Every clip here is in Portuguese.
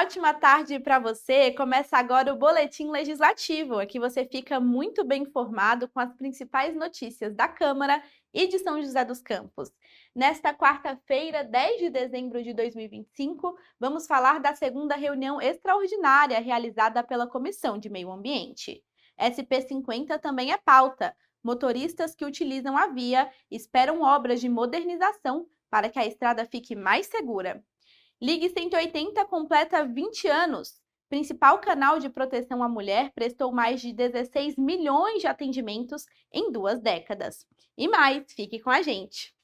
ótima tarde para você. Começa agora o Boletim Legislativo. Aqui você fica muito bem informado com as principais notícias da Câmara e de São José dos Campos. Nesta quarta-feira, 10 de dezembro de 2025, vamos falar da segunda reunião extraordinária realizada pela Comissão de Meio Ambiente. SP50 também é pauta. Motoristas que utilizam a via esperam obras de modernização para que a estrada fique mais segura. Ligue 180 completa 20 anos. Principal canal de proteção à mulher prestou mais de 16 milhões de atendimentos em 2 décadas. E mais, fique com a gente.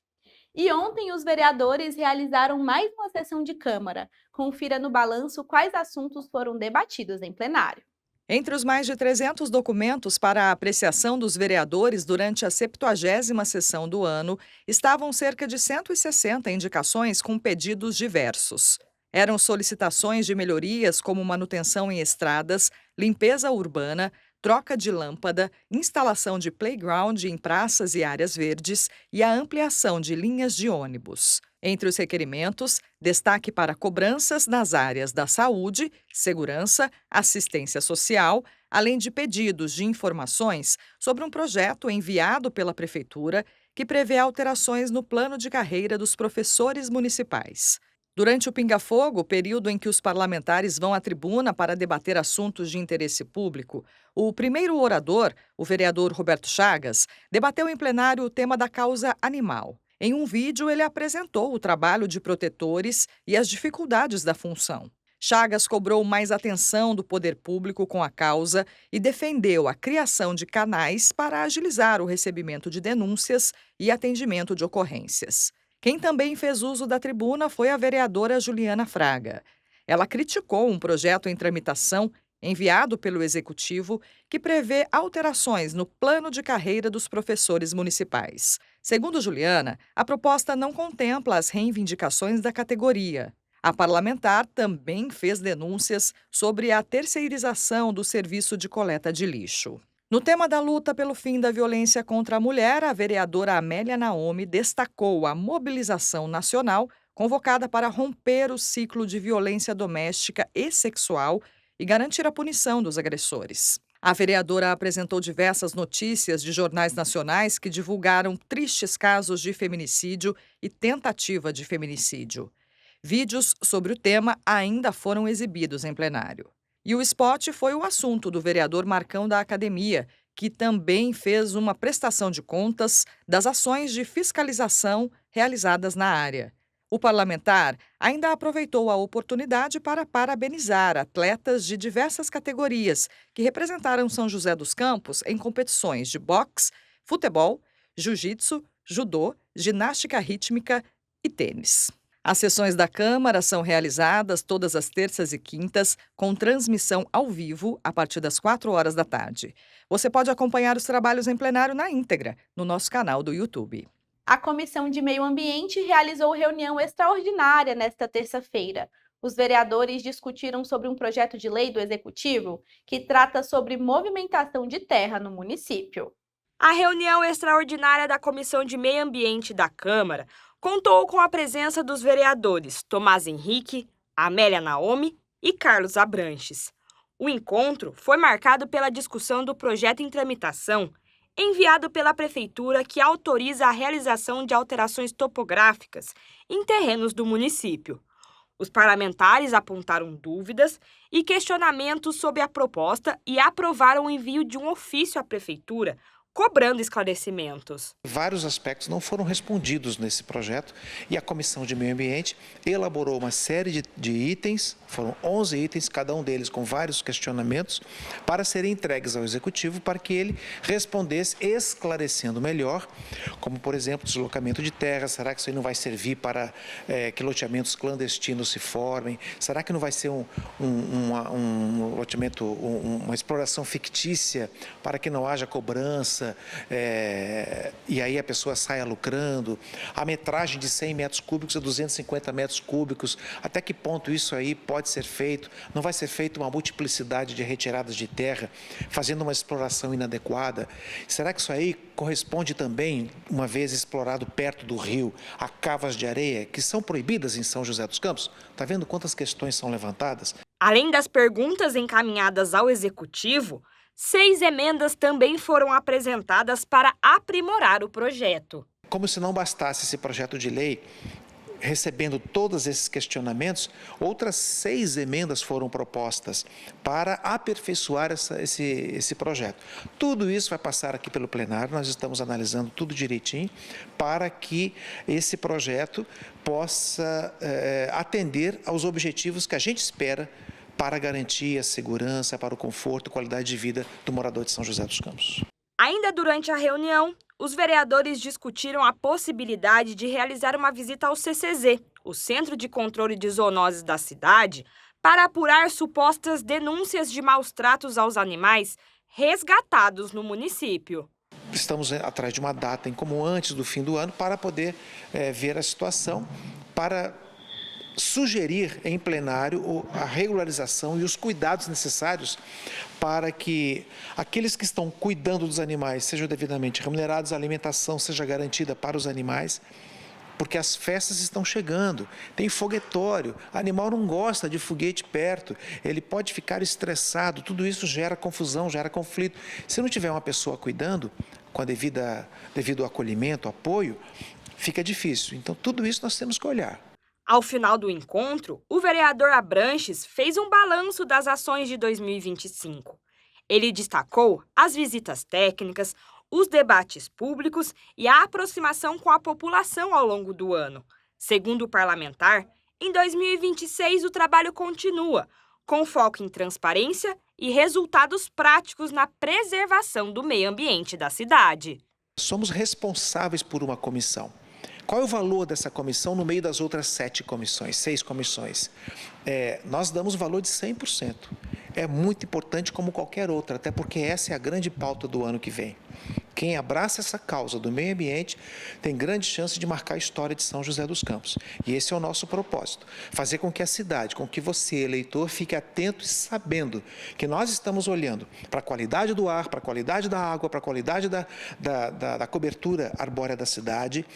E ontem os vereadores realizaram mais uma sessão de Câmara. Confira no balanço quais assuntos foram debatidos em plenário. Entre os mais de 300 documentos para a apreciação dos vereadores durante a 70ª sessão do ano, estavam cerca de 160 indicações com pedidos diversos. Eram solicitações de melhorias como manutenção em estradas, limpeza urbana, troca de lâmpada, instalação de playground em praças e áreas verdes e a ampliação de linhas de ônibus. Entre os requerimentos, destaque para cobranças nas áreas da saúde, segurança, assistência social, além de pedidos de informações sobre um projeto enviado pela Prefeitura que prevê alterações no plano de carreira dos professores municipais. Durante o pinga-fogo, período em que os parlamentares vão à tribuna para debater assuntos de interesse público, o primeiro orador, o vereador Roberto Chagas, debateu em plenário o tema da causa animal. Em um vídeo, ele apresentou o trabalho de protetores e as dificuldades da função. Chagas cobrou mais atenção do poder público com a causa e defendeu a criação de canais para agilizar o recebimento de denúncias e atendimento de ocorrências. Quem também fez uso da tribuna foi a vereadora Juliana Fraga. Ela criticou um projeto em tramitação enviado pelo Executivo que prevê alterações no plano de carreira dos professores municipais. Segundo Juliana, a proposta não contempla as reivindicações da categoria. A parlamentar também fez denúncias sobre a terceirização do serviço de coleta de lixo. No tema da luta pelo fim da violência contra a mulher, a vereadora Amélia Naomi destacou a mobilização nacional convocada para romper o ciclo de violência doméstica e sexual e garantir a punição dos agressores. A vereadora apresentou diversas notícias de jornais nacionais que divulgaram tristes casos de feminicídio e tentativa de feminicídio. Vídeos sobre o tema ainda foram exibidos em plenário. E o spot foi o assunto do vereador Marcão da Academia, que também fez uma prestação de contas das ações de fiscalização realizadas na área. O parlamentar ainda aproveitou a oportunidade para parabenizar atletas de diversas categorias que representaram São José dos Campos em competições de boxe, futebol, jiu-jitsu, judô, ginástica rítmica e tênis. As sessões da Câmara são realizadas todas as terças e quintas, com transmissão ao vivo a partir das 4 horas da tarde. Você pode acompanhar os trabalhos em plenário na íntegra, no nosso canal do YouTube. A Comissão de Meio Ambiente realizou reunião extraordinária nesta terça-feira. Os vereadores discutiram sobre um projeto de lei do Executivo que trata sobre movimentação de terra no município. A reunião extraordinária da Comissão de Meio Ambiente da Câmara contou com a presença dos vereadores Tomás Henrique, Amélia Naomi e Carlos Abranches. O encontro foi marcado pela discussão do projeto em tramitação enviado pela Prefeitura que autoriza a realização de alterações topográficas em terrenos do município. Os parlamentares apontaram dúvidas e questionamentos sobre a proposta e aprovaram o envio de um ofício à Prefeitura cobrando esclarecimentos. Vários aspectos não foram respondidos nesse projeto e a Comissão de Meio Ambiente elaborou uma série de itens, foram 11 itens, cada um deles com vários questionamentos, para serem entregues ao Executivo para que ele respondesse esclarecendo melhor, como por exemplo, deslocamento de terra, será que isso aí não vai servir para que loteamentos clandestinos se formem? Será que não vai ser um loteamento, uma exploração fictícia para que não haja cobrança? E aí a pessoa saia lucrando, a metragem de 100 metros cúbicos a 250 metros cúbicos, até que ponto isso aí pode ser feito? Não vai ser feita uma multiplicidade de retiradas de terra, fazendo uma exploração inadequada? Será que isso aí corresponde também, uma vez explorado perto do rio, a cavas de areia que são proibidas em São José dos Campos? Está vendo quantas questões são levantadas? Além das perguntas encaminhadas ao Executivo, 6 emendas também foram apresentadas para aprimorar o projeto. Como se não bastasse esse projeto de lei, recebendo todos esses questionamentos, outras 6 emendas foram propostas para aperfeiçoar esse projeto. Tudo isso vai passar aqui pelo plenário, nós estamos analisando tudo direitinho para que esse projeto possa atender aos objetivos que a gente espera para garantir a segurança, para o conforto e qualidade de vida do morador de São José dos Campos. Ainda durante a reunião, os vereadores discutiram a possibilidade de realizar uma visita ao CCZ, o Centro de Controle de Zoonoses da cidade, para apurar supostas denúncias de maus-tratos aos animais resgatados no município. Estamos atrás de uma data em comum antes do fim do ano para poder ver a situação, para sugerir em plenário a regularização e os cuidados necessários para que aqueles que estão cuidando dos animais sejam devidamente remunerados, a alimentação seja garantida para os animais, porque as festas estão chegando, tem foguetório, o animal não gosta de foguete perto, ele pode ficar estressado, tudo isso gera confusão, gera conflito. Se não tiver uma pessoa cuidando, com a devido acolhimento, apoio, fica difícil. Então, tudo isso nós temos que olhar. Ao final do encontro, o vereador Abranches fez um balanço das ações de 2025. Ele destacou as visitas técnicas, os debates públicos e a aproximação com a população ao longo do ano. Segundo o parlamentar, em 2026 o trabalho continua, com foco em transparência e resultados práticos na preservação do meio ambiente da cidade. Somos responsáveis por uma comissão. Qual é o valor dessa comissão no meio das outras 6 comissões? Nós damos o valor de 100%. É muito importante como qualquer outra, até porque essa é a grande pauta do ano que vem. Quem abraça essa causa do meio ambiente tem grande chance de marcar a história de São José dos Campos. E esse é o nosso propósito, fazer com que a cidade, com que você, eleitor, fique atento e sabendo que nós estamos olhando para a qualidade do ar, para a qualidade da água, para a qualidade da cobertura arbórea da cidade,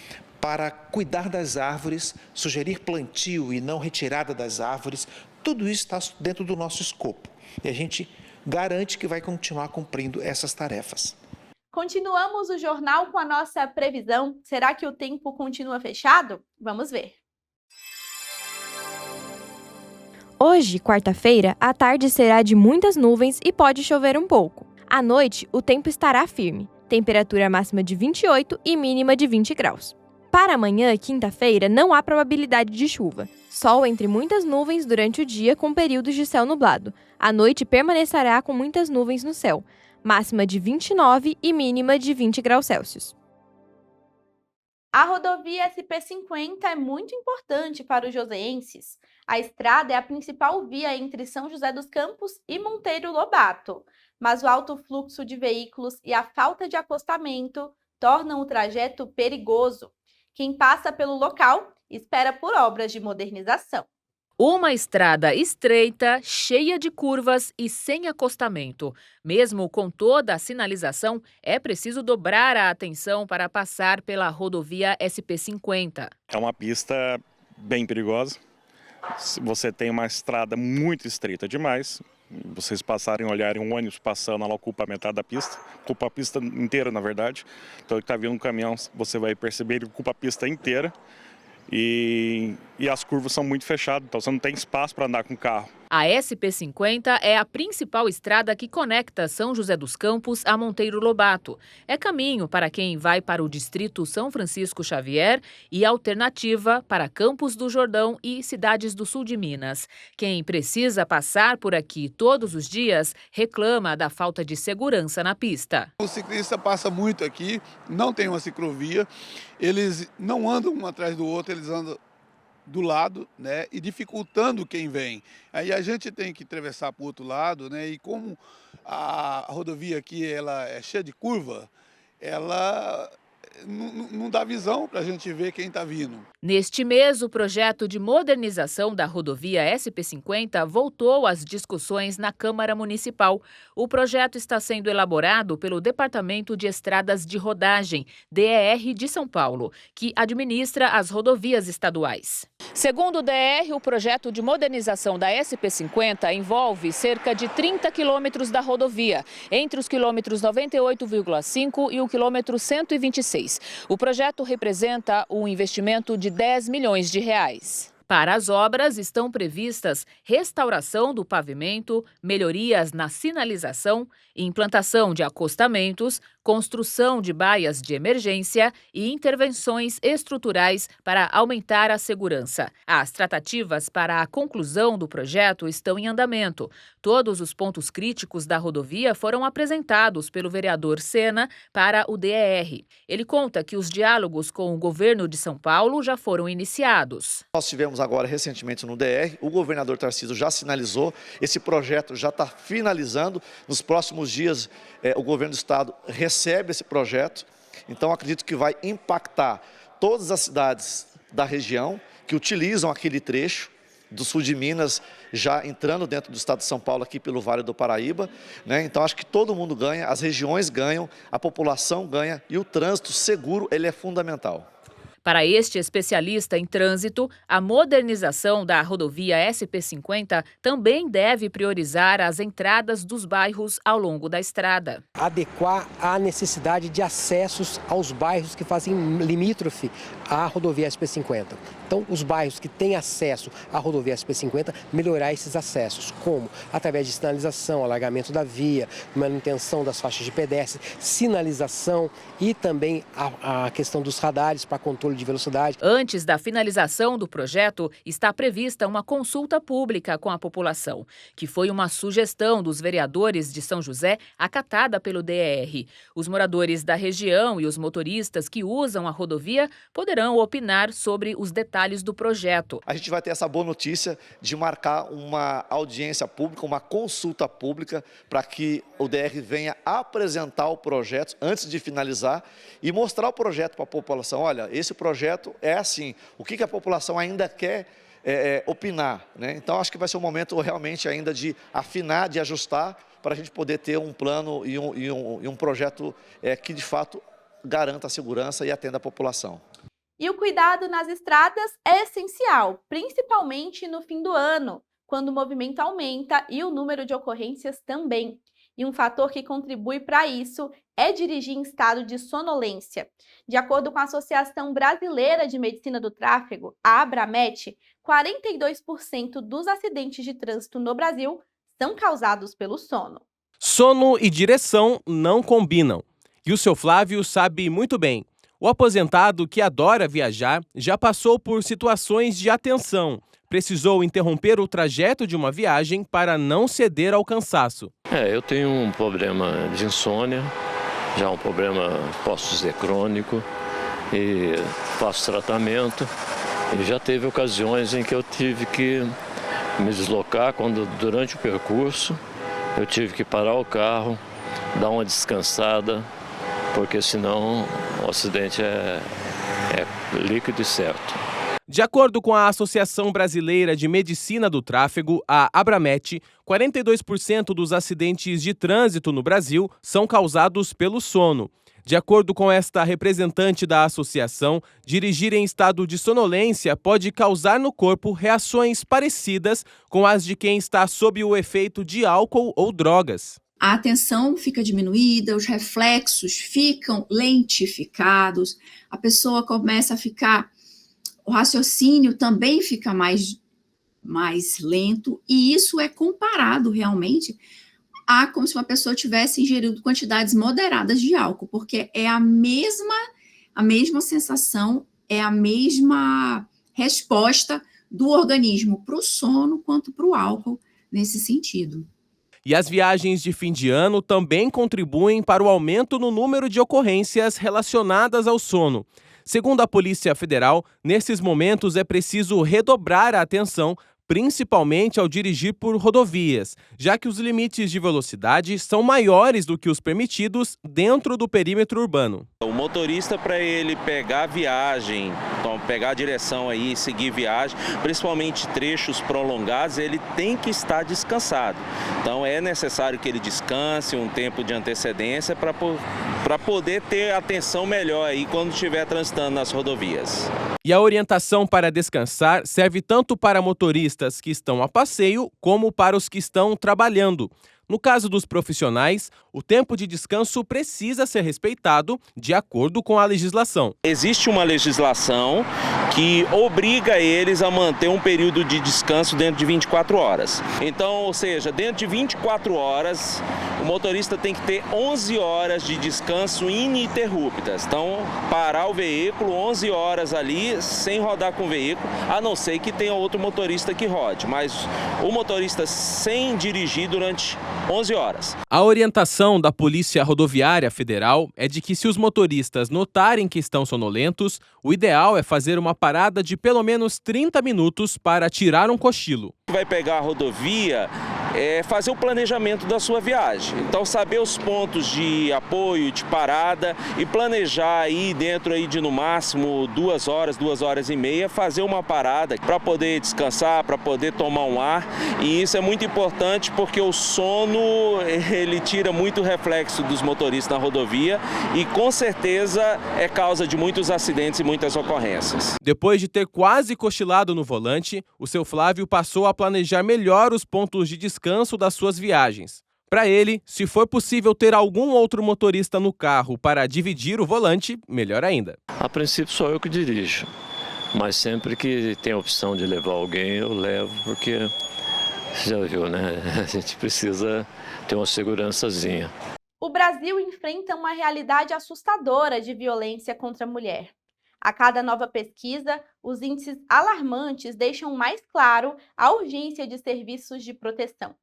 para cuidar das árvores, sugerir plantio e não retirada das árvores. Tudo isso está dentro do nosso escopo. E a gente garante que vai continuar cumprindo essas tarefas. Continuamos o jornal com a nossa previsão. Será que o tempo continua fechado? Vamos ver. Hoje, quarta-feira, a tarde será de muitas nuvens e pode chover um pouco. À noite, o tempo estará firme, temperatura máxima de 28 e mínima de 20 graus. Para amanhã, quinta-feira, não há probabilidade de chuva. Sol entre muitas nuvens durante o dia com períodos de céu nublado. À noite permanecerá com muitas nuvens no céu, máxima de 29 e mínima de 20 graus Celsius. A rodovia SP-50 é muito importante para os joseenses. A estrada é a principal via entre São José dos Campos e Monteiro Lobato, mas o alto fluxo de veículos e a falta de acostamento tornam o trajeto perigoso. Quem passa pelo local espera por obras de modernização. Uma estrada estreita, cheia de curvas e sem acostamento. Mesmo com toda a sinalização, é preciso dobrar a atenção para passar pela rodovia SP-50. É uma pista bem perigosa. Você tem uma estrada muito estreita demais. Vocês passarem, olharem um ônibus passando, ela ocupa metade da pista, ocupa a pista inteira, na verdade. Então, ele está vindo um caminhão, você vai perceber, ele ocupa a pista inteira. E as curvas são muito fechadas, então você não tem espaço para andar com o carro. A SP-50 é a principal estrada que conecta São José dos Campos a Monteiro Lobato. É caminho para quem vai para o distrito São Francisco Xavier e alternativa para Campos do Jordão e cidades do sul de Minas. Quem precisa passar por aqui todos os dias reclama da falta de segurança na pista. O ciclista passa muito aqui, não tem uma ciclovia, eles não andam um atrás do outro, eles andam do lado, né, e dificultando quem vem. Aí a gente tem que atravessar para o outro lado, né, e como a rodovia aqui ela é cheia de curva, ela não dá visão para a gente ver quem está vindo. Neste mês, o projeto de modernização da rodovia SP-50 voltou às discussões na Câmara Municipal. O projeto está sendo elaborado pelo Departamento de Estradas de Rodagem, DER de São Paulo, que administra as rodovias estaduais. Segundo o DER, o projeto de modernização da SP-50 envolve cerca de 30 quilômetros da rodovia, entre os quilômetros 98,5 e o quilômetro 126. O projeto representa um investimento de 10 milhões de reais. Para as obras, estão previstas restauração do pavimento, melhorias na sinalização, implantação de acostamentos, construção de baias de emergência e intervenções estruturais para aumentar a segurança. As tratativas para a conclusão do projeto estão em andamento. Todos os pontos críticos da rodovia foram apresentados pelo vereador Sena para o DER. Ele conta que os diálogos com o governo de São Paulo já foram iniciados. Nós tivemos agora recentemente no DR, o governador Tarcísio já sinalizou, esse projeto já está finalizando. Nos próximos dias, o governo do estado recebe esse projeto, então acredito que vai impactar todas as cidades da região que utilizam aquele trecho do sul de Minas, já entrando dentro do estado de São Paulo, aqui pelo Vale do Paraíba, né? Então acho que todo mundo ganha, as regiões ganham, a população ganha e o trânsito seguro ele é fundamental. Para este especialista em trânsito, a modernização da rodovia SP-50 também deve priorizar as entradas dos bairros ao longo da estrada. Adequar a necessidade de acessos aos bairros que fazem limítrofe à rodovia SP-50. Então, os bairros que têm acesso à rodovia SP-50, melhorar esses acessos. Como? Através de sinalização, alargamento da via, manutenção das faixas de pedestre, sinalização e também a questão dos radares para controle de velocidade. Antes da finalização do projeto, está prevista uma consulta pública com a população, que foi uma sugestão dos vereadores de São José, acatada pelo DER. Os moradores da região e os motoristas que usam a rodovia poderão opinar sobre os detalhes do projeto. A gente vai ter essa boa notícia de marcar uma audiência pública, uma consulta pública, para que o DR venha apresentar o projeto antes de finalizar e mostrar o projeto para a população. Olha, esse projeto é assim, o que a população ainda quer opinar, né? Então acho que vai ser um momento realmente ainda de afinar, de ajustar, para a gente poder ter um plano e um projeto que de fato garanta a segurança e atenda a população. E o cuidado nas estradas é essencial, principalmente no fim do ano, quando o movimento aumenta e o número de ocorrências também. E um fator que contribui para isso é dirigir em estado de sonolência. De acordo com a Associação Brasileira de Medicina do Tráfego, a Abramet, 42% dos acidentes de trânsito no Brasil são causados pelo sono. Sono e direção não combinam. E o seu Flávio sabe muito bem. O aposentado que adora viajar já passou por situações de atenção. Precisou interromper o trajeto de uma viagem para não ceder ao cansaço. Eu tenho um problema de insônia, já um problema, posso dizer, crônico, e faço tratamento. E já teve ocasiões em que eu tive que me deslocar, quando durante o percurso eu tive que parar o carro, dar uma descansada, porque senão o acidente é líquido e certo. De acordo com a Associação Brasileira de Medicina do Tráfego, a Abramet, 42% dos acidentes de trânsito no Brasil são causados pelo sono. De acordo com esta representante da associação, dirigir em estado de sonolência pode causar no corpo reações parecidas com as de quem está sob o efeito de álcool ou drogas. A atenção fica diminuída, os reflexos ficam lentificados, a pessoa começa a ficar... O raciocínio também fica mais lento, e isso é comparado realmente a como se uma pessoa tivesse ingerido quantidades moderadas de álcool, porque é a mesma sensação, é a mesma resposta do organismo para o sono quanto para o álcool nesse sentido. E as viagens de fim de ano também contribuem para o aumento no número de ocorrências relacionadas ao sono. Segundo a Polícia Federal, nesses momentos é preciso redobrar a atenção, principalmente ao dirigir por rodovias, já que os limites de velocidade são maiores do que os permitidos dentro do perímetro urbano. O motorista, para ele pegar a viagem, então pegar a direção aí, seguir viagem, principalmente trechos prolongados, ele tem que estar descansado. Então é necessário que ele descanse um tempo de antecedência para poder ter atenção melhor aí quando estiver transitando nas rodovias. E a orientação para descansar serve tanto para motoristas que estão a passeio como para os que estão trabalhando. No caso dos profissionais, o tempo de descanso precisa ser respeitado de acordo com a legislação. Existe uma legislação que obriga eles a manter um período de descanso dentro de 24 horas. Então, ou seja, dentro de 24 horas, o motorista tem que ter 11 horas de descanso ininterruptas. Então, parar o veículo 11 horas ali sem rodar com o veículo, a não ser que tenha outro motorista que rode. Mas o motorista sem dirigir durante 11 horas. A orientação da Polícia Rodoviária Federal é de que, se os motoristas notarem que estão sonolentos, o ideal é fazer uma parada de pelo menos 30 minutos para tirar um cochilo. Vai pegar a rodovia, fazer o planejamento da sua viagem. Então, saber os pontos de apoio, de parada e planejar aí dentro aí de no máximo 2 horas e meia, fazer uma parada para poder descansar, para poder tomar um ar. E isso é muito importante porque o sono, ele tira muito reflexo dos motoristas na rodovia e com certeza é causa de muitos acidentes e muitas ocorrências. Depois de ter quase cochilado no volante, o seu Flávio passou a planejar melhor os pontos de descanso das suas viagens. Para ele, se for possível ter algum outro motorista no carro para dividir o volante, melhor ainda. A princípio sou eu que dirijo, mas sempre que tem a opção de levar alguém, eu levo, porque você já viu, né? A gente precisa ter uma segurançazinha. O Brasil enfrenta uma realidade assustadora de violência contra a mulher. A cada nova pesquisa, os índices alarmantes deixam mais claro a urgência de serviços de proteção.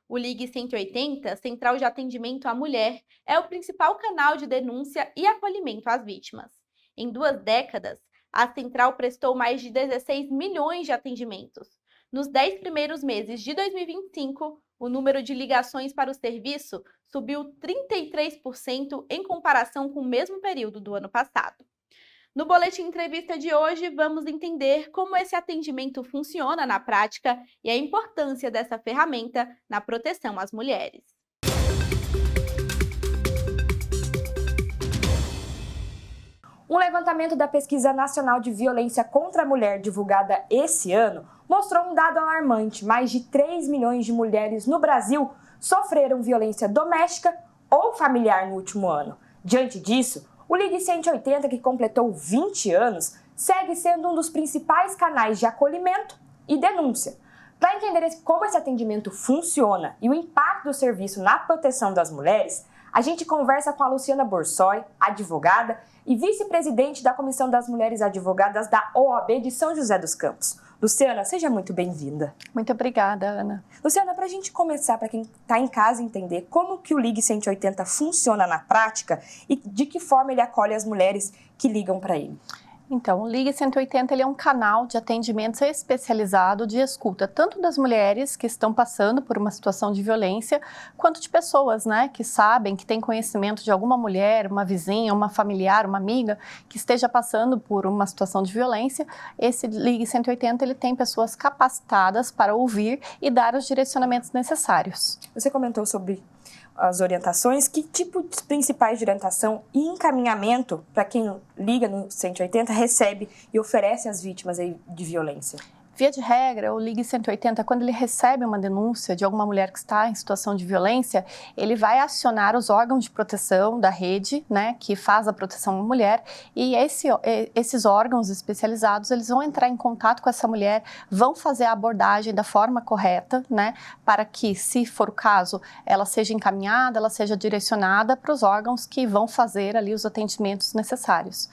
O Ligue 180, Central de Atendimento à Mulher, é o principal canal de denúncia e acolhimento às vítimas. Em 2 décadas, a central prestou mais de 16 milhões de atendimentos. Nos 10 primeiros meses de 2025, o número de ligações para o serviço subiu 33% em comparação com o mesmo período do ano passado. No Boletim Entrevista de hoje, vamos entender como esse atendimento funciona na prática e a importância dessa ferramenta na proteção às mulheres. Um levantamento da Pesquisa Nacional de Violência contra a Mulher, divulgada esse ano, mostrou um dado alarmante: mais de 3 milhões de mulheres no Brasil sofreram violência doméstica ou familiar no último ano. Diante disso, o Ligue 180, que completou 20 anos, segue sendo um dos principais canais de acolhimento e denúncia. Para entender como esse atendimento funciona e o impacto do serviço na proteção das mulheres, a gente conversa com a Luciana Borsoi, advogada e vice-presidente da Comissão das Mulheres Advogadas da OAB de São José dos Campos. Luciana, seja muito bem-vinda. Muito obrigada, Ana. Luciana, para a gente começar, para quem está em casa entender como que o Ligue 180 funciona na prática e de que forma ele acolhe as mulheres que ligam para ele. Então, o Ligue 180 ele é um canal de atendimento especializado de escuta, tanto das mulheres que estão passando por uma situação de violência, quanto de pessoas, né, que sabem, que têm conhecimento de alguma mulher, uma vizinha, uma familiar, uma amiga, que esteja passando por uma situação de violência. Esse Ligue 180 ele tem pessoas capacitadas para ouvir e dar os direcionamentos necessários. Você comentou sobre as orientações. Que tipo de principais de orientação e encaminhamento para quem liga no 180 recebe e oferece às vítimas aí de violência? Via de regra, o Ligue 180, quando ele recebe uma denúncia de alguma mulher que está em situação de violência, ele vai acionar os órgãos de proteção da rede, né, que faz a proteção à mulher, e esses órgãos especializados, eles vão entrar em contato com essa mulher, vão fazer a abordagem da forma correta, né, para que, se for o caso, ela seja encaminhada, ela seja direcionada para os órgãos que vão fazer ali os atendimentos necessários.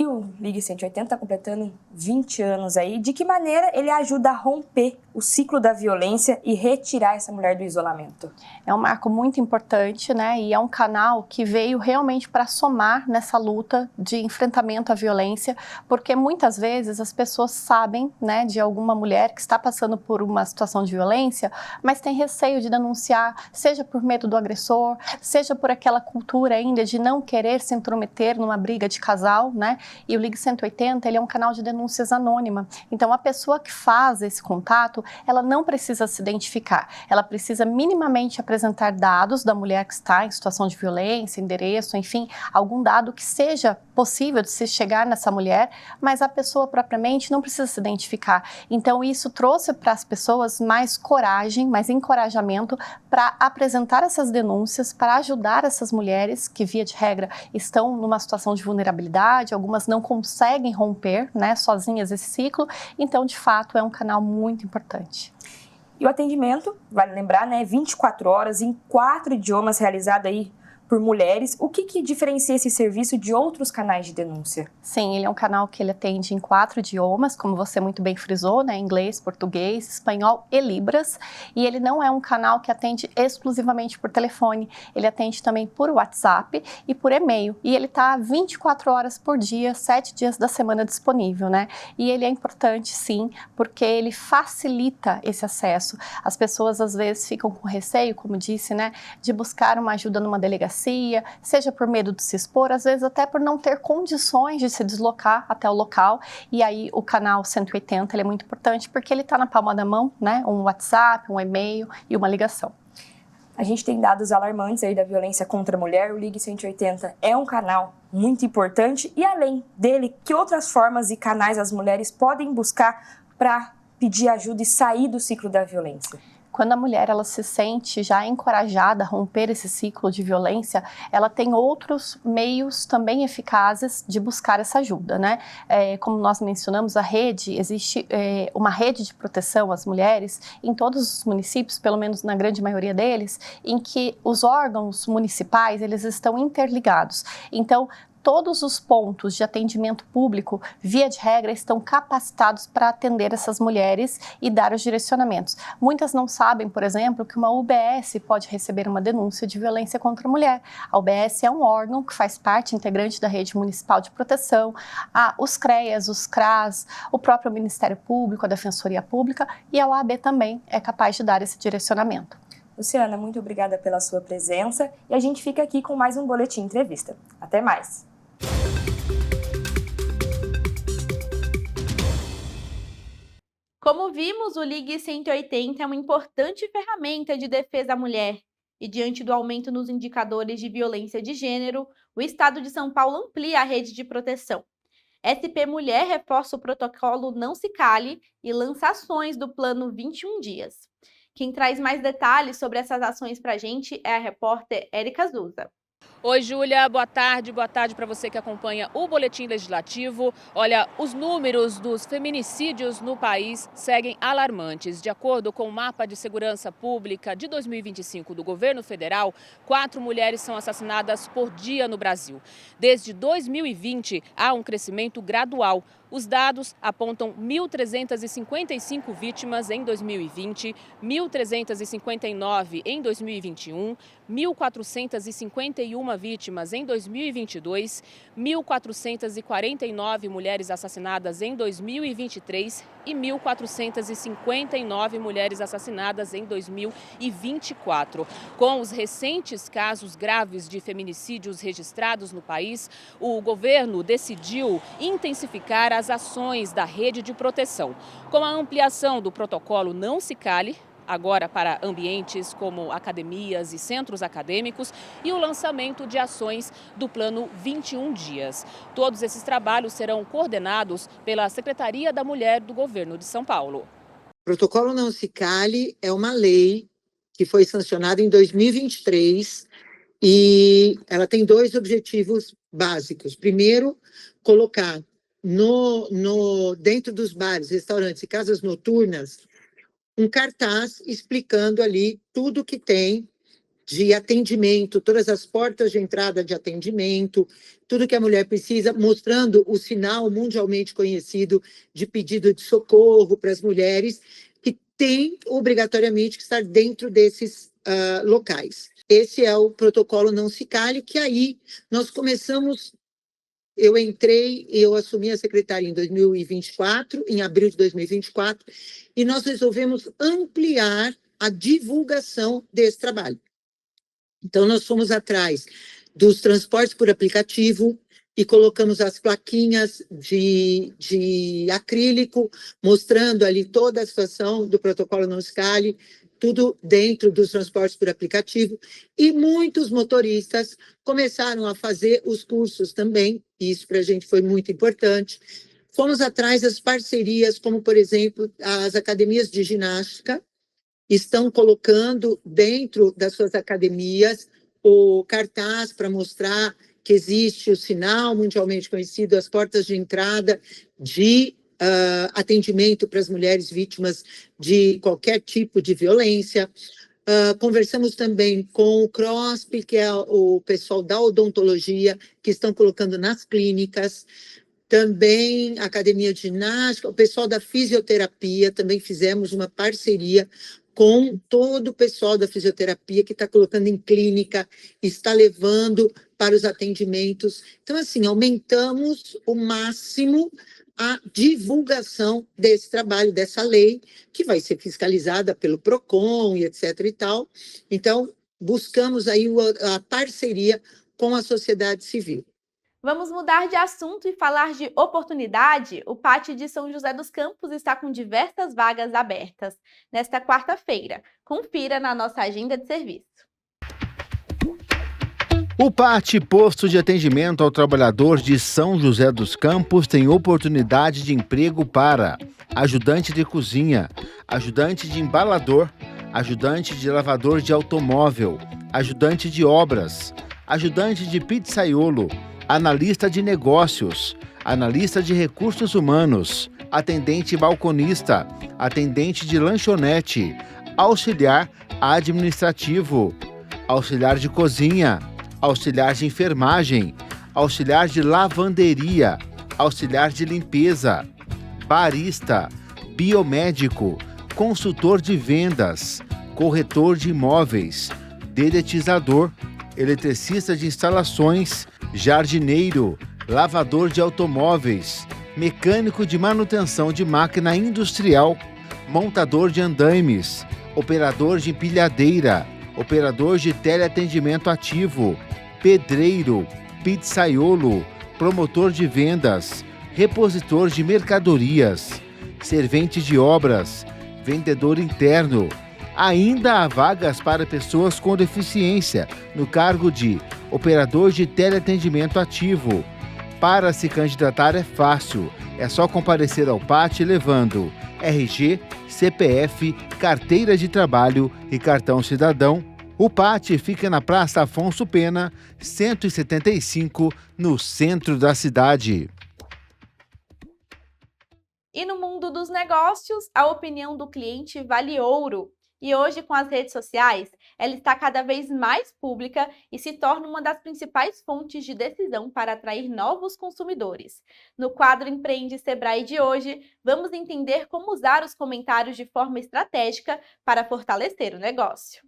E o Ligue 180 está completando 20 anos aí. De que maneira ele ajuda a romper o ciclo da violência e retirar essa mulher do isolamento? É um marco muito importante, né? E é um canal que veio realmente para somar nessa luta de enfrentamento à violência, porque muitas vezes as pessoas sabem, né, de alguma mulher que está passando por uma situação de violência, mas tem receio de denunciar, seja por medo do agressor, seja por aquela cultura ainda de não querer se intrometer numa briga de casal, né? E o Ligue 180, ele é um canal de denúncias anônima. Então, a pessoa que faz esse contato, ela não precisa se identificar. Ela precisa minimamente apresentar dados da mulher que está em situação de violência, endereço, enfim, algum dado que seja possível de se chegar nessa mulher, mas a pessoa propriamente não precisa se identificar. Então, isso trouxe para as pessoas mais coragem, mais encorajamento para apresentar essas denúncias, para ajudar essas mulheres que, via de regra, estão numa situação de vulnerabilidade, algumas não conseguem romper, né, sozinhas esse ciclo. Então, de fato, é um canal muito importante. E o atendimento, vale lembrar, né, 24 horas em 4 idiomas, realizado aí por mulheres. O que diferencia esse serviço de outros canais de denúncia? Sim, ele é um canal que ele atende em 4 idiomas, como você muito bem frisou, né? Inglês, português, espanhol e libras. E ele não é um canal que atende exclusivamente por telefone. Ele atende também por WhatsApp e por e-mail. E ele está 24 horas por dia, 7 dias da semana disponível, né? E ele é importante, sim, porque ele facilita esse acesso. As pessoas, às vezes, ficam com receio, como disse, né? De buscar uma ajuda numa delegacia, seja por medo de se expor, às vezes até por não ter condições de se deslocar até o local. E aí o canal 180 ele é muito importante porque ele está na palma da mão, né? Um WhatsApp, um e-mail e uma ligação. A gente tem dados alarmantes aí da violência contra a mulher. O Ligue 180 é um canal muito importante. E além dele, que outras formas e canais as mulheres podem buscar para pedir ajuda e sair do ciclo da violência? Quando a mulher ela se sente já encorajada a romper esse ciclo de violência, ela tem outros meios também eficazes de buscar essa ajuda, né? Como nós mencionamos, a rede, existe uma rede de proteção às mulheres em todos os municípios, pelo menos na grande maioria deles, em que os órgãos municipais, eles estão interligados. Então, todos os pontos de atendimento público, via de regra, estão capacitados para atender essas mulheres e dar os direcionamentos. Muitas não sabem, por exemplo, que uma UBS pode receber uma denúncia de violência contra a mulher. A UBS é um órgão que faz parte integrante da rede municipal de proteção, os CREAS, os CRAS, o próprio Ministério Público, a Defensoria Pública e a OAB também é capaz de dar esse direcionamento. Luciana, muito obrigada pela sua presença e a gente fica aqui com mais um Boletim Entrevista. Até mais! Como vimos, o Ligue 180 é uma importante ferramenta de defesa à mulher. E diante do aumento nos indicadores de violência de gênero, o Estado de São Paulo amplia a rede de proteção. SP Mulher reforça o protocolo Não Se Cale e lança ações do Plano 21 Dias. Quem traz mais detalhes sobre essas ações para a gente é a repórter Érica Zusa. Oi, Júlia, boa tarde para você que acompanha o Boletim Legislativo. Olha, os números dos feminicídios no país seguem alarmantes. De acordo com o Mapa de Segurança Pública de 2025 do governo federal, 4 mulheres são assassinadas por dia no Brasil. Desde 2020, há um crescimento gradual. Os dados apontam 1.355 vítimas em 2020, 1.359 em 2021, 1.451 vítimas em 2022, 1.449 mulheres assassinadas em 2023 e 1.459 mulheres assassinadas em 2024. Com os recentes casos graves de feminicídios registrados no país, o governo decidiu intensificar as ações da rede de proteção, com a ampliação do protocolo Não Se Cale, agora para ambientes como academias e centros acadêmicos, e o lançamento de ações do Plano 21 Dias. Todos esses trabalhos serão coordenados pela Secretaria da Mulher do Governo de São Paulo. O protocolo Não Se Cale é uma lei que foi sancionada em 2023 e ela tem 2 objetivos básicos. Primeiro, colocar dentro dos bares, restaurantes e casas noturnas um cartaz explicando ali tudo que tem de atendimento, todas as portas de entrada de atendimento, tudo que a mulher precisa, mostrando o sinal mundialmente conhecido de pedido de socorro para as mulheres, que tem obrigatoriamente que estar dentro desses locais. Esse é o protocolo Não Se Cale, que aí nós começamos. Eu assumi a secretaria em 2024, em abril de 2024, e nós resolvemos ampliar a divulgação desse trabalho. Então, nós fomos atrás dos transportes por aplicativo e colocamos as plaquinhas de acrílico, mostrando ali toda a situação do protocolo Não Se Cale, tudo dentro dos transportes por aplicativo, e muitos motoristas começaram a fazer os cursos também, e isso para a gente foi muito importante. Fomos atrás das parcerias, como, por exemplo, as academias de ginástica, estão colocando dentro das suas academias o cartaz para mostrar que existe o sinal mundialmente conhecido, as portas de entrada de atendimento para as mulheres vítimas de qualquer tipo de violência. Conversamos também com o CROSP, que é o pessoal da odontologia, que estão colocando nas clínicas. Também a academia de ginástica, o pessoal da fisioterapia, também fizemos uma parceria com todo o pessoal da fisioterapia que está colocando em clínica, está levando para os atendimentos. Então, assim, aumentamos o máximo a divulgação desse trabalho, dessa lei, que vai ser fiscalizada pelo PROCON e etc. e tal. Então, buscamos aí a parceria com a sociedade civil. Vamos mudar de assunto e falar de oportunidade? O Pátio de São José dos Campos está com diversas vagas abertas nesta quarta-feira. Confira na nossa agenda de serviço. O PAT, Posto de Atendimento ao Trabalhador de São José dos Campos, tem oportunidade de emprego para ajudante de cozinha, ajudante de embalador, ajudante de lavador de automóvel, ajudante de obras, ajudante de pizzaiolo, analista de negócios, analista de recursos humanos, atendente balconista, atendente de lanchonete, auxiliar administrativo, auxiliar de cozinha, auxiliar de enfermagem, auxiliar de lavanderia, auxiliar de limpeza, barista, biomédico, consultor de vendas, corretor de imóveis, dedetizador, eletricista de instalações, jardineiro, lavador de automóveis, mecânico de manutenção de máquina industrial, montador de andaimes, operador de empilhadeira, operador de teleatendimento ativo, pedreiro, pizzaiolo, promotor de vendas, repositor de mercadorias, servente de obras, vendedor interno. Ainda há vagas para pessoas com deficiência no cargo de operador de teleatendimento ativo. Para se candidatar é fácil, é só comparecer ao PAT levando RG, CPF, carteira de trabalho e cartão cidadão. O PAT fica na Praça Afonso Pena, 175, no centro da cidade. E no mundo dos negócios, a opinião do cliente vale ouro. E hoje, com as redes sociais, ela está cada vez mais pública e se torna uma das principais fontes de decisão para atrair novos consumidores. No quadro Empreende Sebrae de hoje, vamos entender como usar os comentários de forma estratégica para fortalecer o negócio.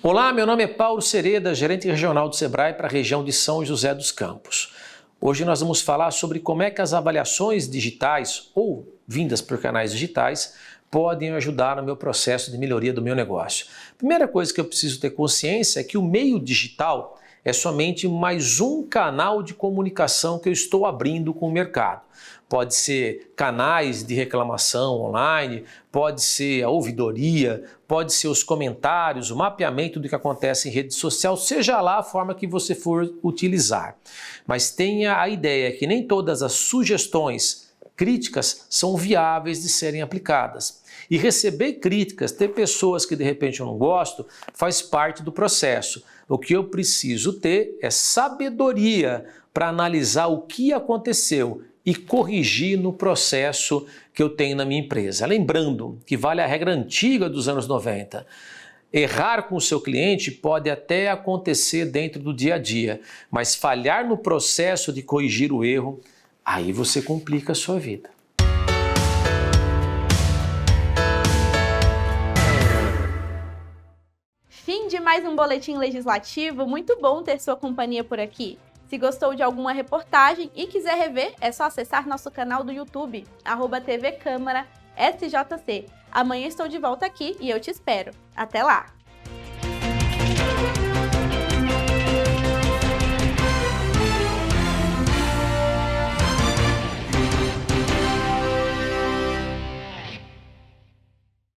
Olá, meu nome é Paulo Sereda, gerente regional do Sebrae para a região de São José dos Campos. Hoje nós vamos falar sobre como é que as avaliações digitais ou vindas por canais digitais podem ajudar no meu processo de melhoria do meu negócio. Primeira coisa que eu preciso ter consciência é que o meio digital é somente mais um canal de comunicação que eu estou abrindo com o mercado. Pode ser canais de reclamação online, pode ser a ouvidoria, pode ser os comentários, o mapeamento do que acontece em rede social, seja lá a forma que você for utilizar. Mas tenha a ideia que nem todas as sugestões críticas são viáveis de serem aplicadas. E receber críticas, ter pessoas que de repente eu não gosto, faz parte do processo. O que eu preciso ter é sabedoria para analisar o que aconteceu e corrigir no processo que eu tenho na minha empresa. Lembrando que vale a regra antiga dos anos 90. Errar com o seu cliente pode até acontecer dentro do dia a dia, mas falhar no processo de corrigir o erro, aí você complica a sua vida. Fim de mais um Boletim Legislativo, muito bom ter sua companhia por aqui. Se gostou de alguma reportagem e quiser rever, é só acessar nosso canal do YouTube, @TV Câmara SJC. Amanhã estou de volta aqui e eu te espero. Até lá!